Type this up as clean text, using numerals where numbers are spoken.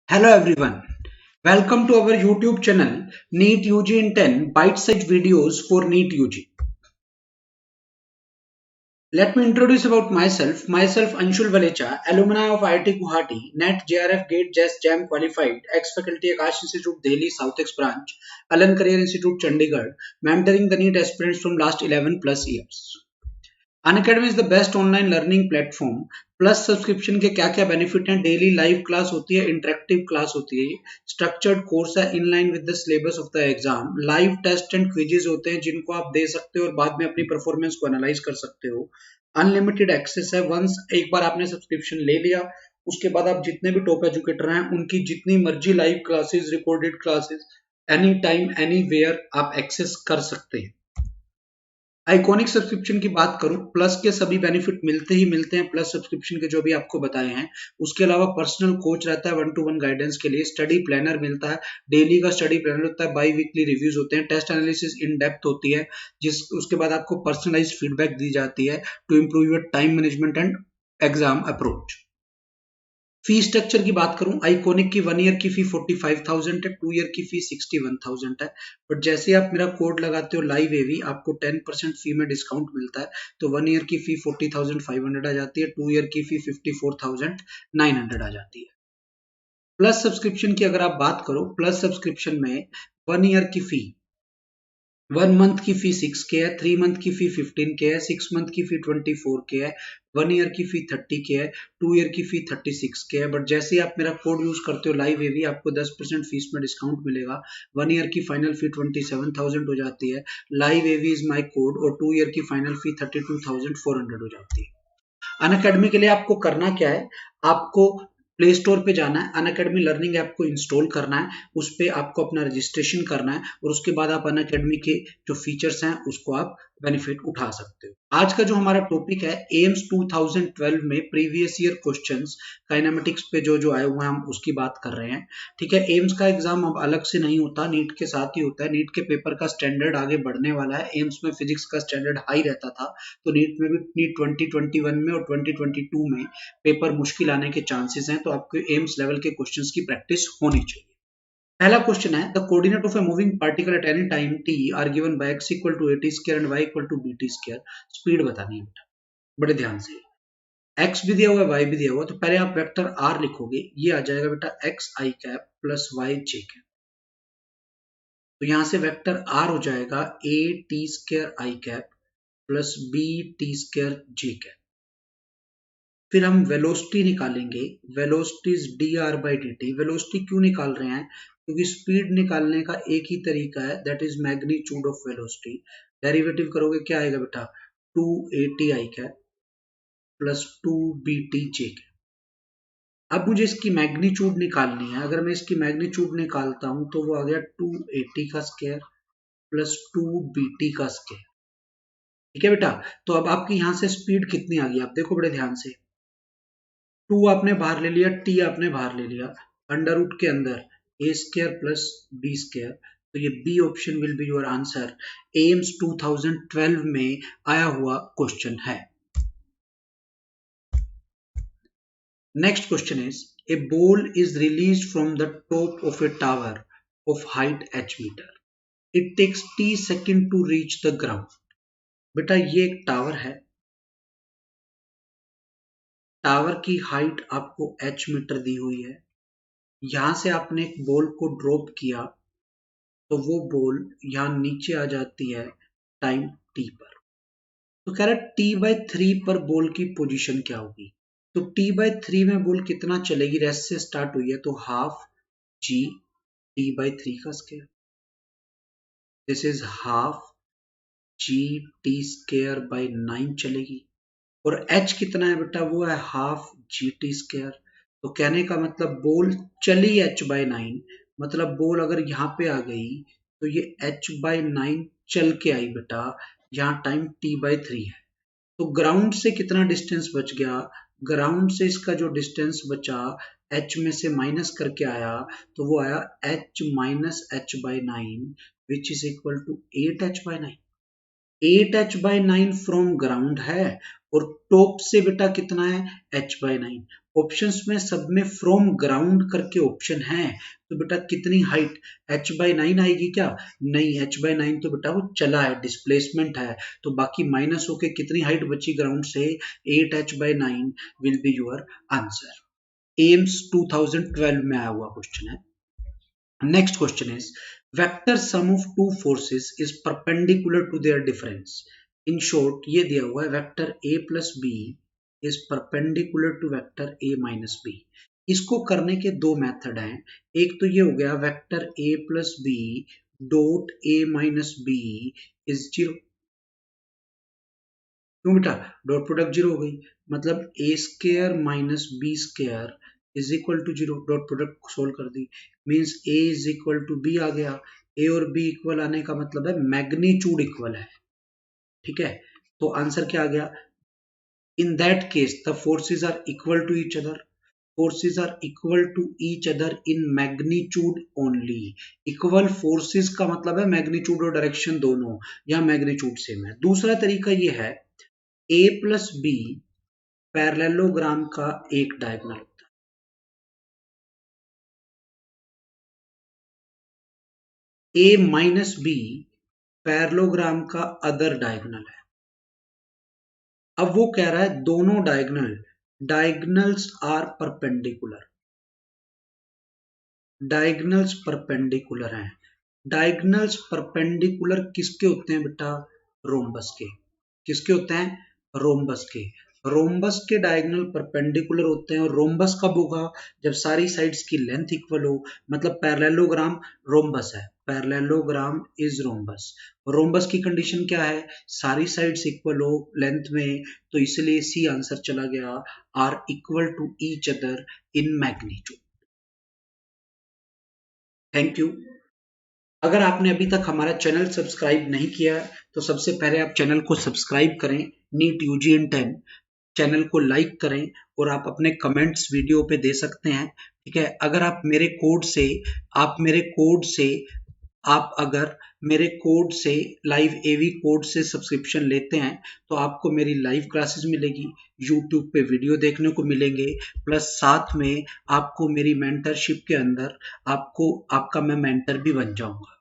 Hello everyone. Welcome to our YouTube channel NEET UG in 10 bite-sized videos for NEET UG. Let me introduce about myself. Myself Anshul Valecha, alumni of IIT Guwahati, NET, JRF, GATE, JES, JAM qualified, ex-faculty Akash Institute Delhi, South X branch, Alan Career Institute Chandigarh, mentoring the NEET aspirants from last 11 plus years. Unacademy is the best online learning platform. Plus subscription के क्या क्या benefit हैं? Daily live class होती है, interactive class होती है, structured course है in line with the syllabus of the exam, live test and quizzes होते हैं जिनको आप दे सकते हो और बाद में अपनी परफॉर्मेंस को एनालाइज कर सकते हो। अनलिमिटेड एक्सेस है। वंस एक बार आपने सब्सक्रिप्शन ले लिया, उसके बाद आप जितने भी टॉप एजुकेटर हैं उनकी जितनी मर्जी live classes, recorded classes, any time anywhere आप एक्सेस कर सकते हैं। आइकॉनिक सब्सक्रिप्शन की बात करूं, प्लस के सभी बेनिफिट मिलते ही मिलते हैं। प्लस सब्सक्रिप्शन के जो भी आपको बताए हैं, उसके अलावा पर्सनल कोच रहता है 1-to-1 गाइडेंस के लिए, स्टडी प्लानर मिलता है, डेली का स्टडी प्लानर होता है, बाई वीकली रिव्यूज होते हैं, टेस्ट एनालिसिस इन डेप्थ होती है, उसके बाद आपको पर्सनलाइज फीडबैक दी जाती है to improve your time management and exam approach. Fee structure की बात करूं, आइकॉनिक की 1 ईयर की फी 45,000 है, 2 ईयर की फी 61,000 है। बट जैसे आप मेरा कोड लगाते हो लाइव एवी, आपको 10% फी में डिस्काउंट मिलता है, तो 1 ईयर की फी 40,500 आ जाती है, 2 ईयर की फी 54,900 आ जाती है। प्लस सब्सक्रिप्शन की अगर आप बात करो, प्लस सब्सक्रिप्शन में 1 ईयर की फी 1 मंथ की फी 6K है, 3 मंथ की फी 15K है, 6 मंथ की फी 24K है, 1 ईयर की फी 30K है, 2 ईयर की फी 36K है। बट जैसे ही आप मेरा कोड यूज करते हो लाइव एवी, आपको 10% फीस में डिस्काउंट मिलेगा। 1 ईयर की फाइनल फी 27,000 हो जाती है, live AV is my code, और 2 ईयर की फाइनल फी 32,400 हो जाती है। अनअकैडमी के लिए आपको करना क्या है? आपको प्ले स्टोर पे जाना है, अनअकैडमी लर्निंग ऐप को इंस्टॉल करना है, उस पर आपको अपना रजिस्ट्रेशन करना है, और उसके बाद आप अनअकैडमी के जो फीचर्स हैं उसको आप बेनिफिट उठा सकते हो। आज का जो हमारा टॉपिक है, एम्स 2012 में प्रीवियस ईयर क्वेश्चंस काइनेमेटिक्स पे जो जो आए हुए हैं हम उसकी बात कर रहे हैं। ठीक है, एम्स का एग्जाम अब अलग से नहीं होता, नीट के साथ ही होता है। नीट के पेपर का स्टैंडर्ड आगे बढ़ने वाला है। एम्स में फिजिक्स का स्टैंडर्ड हाई रहता था, तो नीट में भी नीट 2021 में और 2022 में पेपर मुश्किल आने के चांसेस हैं, तो आपको एम्स लेवल के क्वेश्चंस की प्रैक्टिस होनी चाहिए। पहला क्वेश्चन है, the coordinate of a moving particle at any time t are given by x equal to at square and y equal to bt square. Speed बतानी है बेटा, बड़े ध्यान से। x भी दिया हुआ है, y भी दिया हुआ है, तो पहले आप वेक्टर r लिखोगे, ये आ जाएगा बेटा x i cap plus y j cap. तो यहां से वेक्टर r हो जाएगा a t square i cap plus b t square j cap. फिर हम वेलोसिटी निकालेंगे, velocity is D R by D T. Velocity क्यों निकाल रहे हैं? क्योंकि स्पीड निकालने का एक ही तरीका है, that is magnitude of velocity. Derivative करोगे क्या आएगा बेटा? 2 ATi cap plus 2 BT j cap. अब मुझे इसकी मैग्नीट्यूड निकालनी है। अगर मैं इसकी मैग्नीट्यूड निकालता हूं तो वो आ गया 2 AT का स्क्वायर प्लस 2 BT का स्क्वायर। ठीक है बेटा, तो अब आपकी यहां से स्पीड कितनी आ गई? आप देखो बड़े ध्यान से, 2 आपने बाहर ले लिया, t आपने बाहर ले लिया, अंडर रूट के अंदर a square plus b square, तो ये b option will be your answer. AIIMS 2012 में आया हुआ क्वेश्चन है। Next question is, a ball is release from the top of a tower of height h metre, it takes t second to reach the ground. बेटा ये एक tower है, tower की height आपको h मीटर दी हुई है, यहां से आपने एक बॉल को ड्रॉप किया, तो वो बॉल यहां नीचे आ जाती है टाइम t पर। तो कह रहा है t/3 पर बॉल की पोजीशन क्या होगी? तो t/3 में बॉल कितना चलेगी? रेस्ट से स्टार्ट हुई है, तो हाफ g t/3 का square, this is half g t square by 9 चलेगी। और h कितना है बेटा? वो है हाफ gt स्क्वायर। तो कहने का मतलब बॉल चली h/9, मतलब बॉल अगर यहाँ पे आ गई तो ये h/9 चल के आई बेटा, यहाँ टाइम t/3 है। तो ग्राउंड से कितना डिस्टेंस बच गया? ग्राउंड से इसका जो डिस्टेंस बचा, h में से माइनस करके आया, तो वो आया h minus h/9 which is equal to 8h/9। 8h/9 from ground है, और टॉप से बेटा कितना है? h/9। ऑप्शंस में सब में फ्रॉम ग्राउंड करके ऑप्शन है, तो बेटा कितनी हाइट h/9 आएगी क्या? नहीं, h/9 तो बेटा वो चला है, डिस्प्लेसमेंट है, तो बाकी माइनस होके कितनी हाइट बची ग्राउंड से? 8h/9 will be your answer. AIIMS 2012 में आया हुआ क्वेश्चन है। Next question is, vector sum of two forces is perpendicular to their difference. In short, ये दिया हुआ है vector a plus b is perpendicular to vector a minus b. इसको करने के दो मेथड हैं। एक तो ये हो गया vector a plus b dot a minus b is 0। क्यों बेटा? डॉट प्रोडक्ट जीरो हो गई, मतलब a square minus b square is equal to zero. Dot product solve कर दी, means a is equal to b आ गया। a और b इक्वल आने का मतलब है मैग्नीट्यूड इक्वल है, ठीक है। तो आंसर क्या आ गया? In that case the forces are equal to each other. Forces are equal to each other in magnitude only. Equal forces का मतलब है मैग्नीट्यूड और डायरेक्शन दोनों, यहाँ मैग्नीट्यूड सेम है। दूसरा तरीका ये है, a प्लस बी पैरेललोग्राम का एक डायगोनल होता है, a माइनस बी पैरेललोग्राम का अदर डायगोनल है। अब वो कह रहा है दोनों diagonals are perpendicular, diagonals perpendicular हैं। डायगोनल्स परपेंडिकुलर किसके होते हैं बेटा? रोम्बस के। किसके होते हैं? रोम्बस के। रोम्बस के डायगोनल परपेंडिकुलर होते हैं। और रोम्बस कब होगा? जब सारी साइड्स की लेंथ इक्वल हो, मतलब पैरेललोग्राम रोम्बस है। Parallelogram is rhombus. रोम्बस की कंडीशन क्या है? सारी साइड्स इक्वल हो लेंथ में, तो इसलिए सी आंसर चला गया, are equal to each other in magnitude. Thank you. अगर आपने अभी तक हमारा चैनल सब्सक्राइब नहीं किया है तो सबसे पहले आप चैनल को सब्सक्राइब करें, नीट यूजी इन 10। चैनल को लाइक करें और आप अपने कमेंट्स वीडियो पे दे सकते हैं, ठीक है। अगर आप मेरे कोड से लाइव एवी कोड से सब्सक्रिप्शन लेते हैं तो आपको मेरी लाइव क्लासेस मिलेगी, यूट्यूब पे वीडियो देखने को मिलेंगे, प्लस साथ में आपको मेरी मेंटरशिप के अंदर आपका मैं मेंटर भी बन जाऊंगा।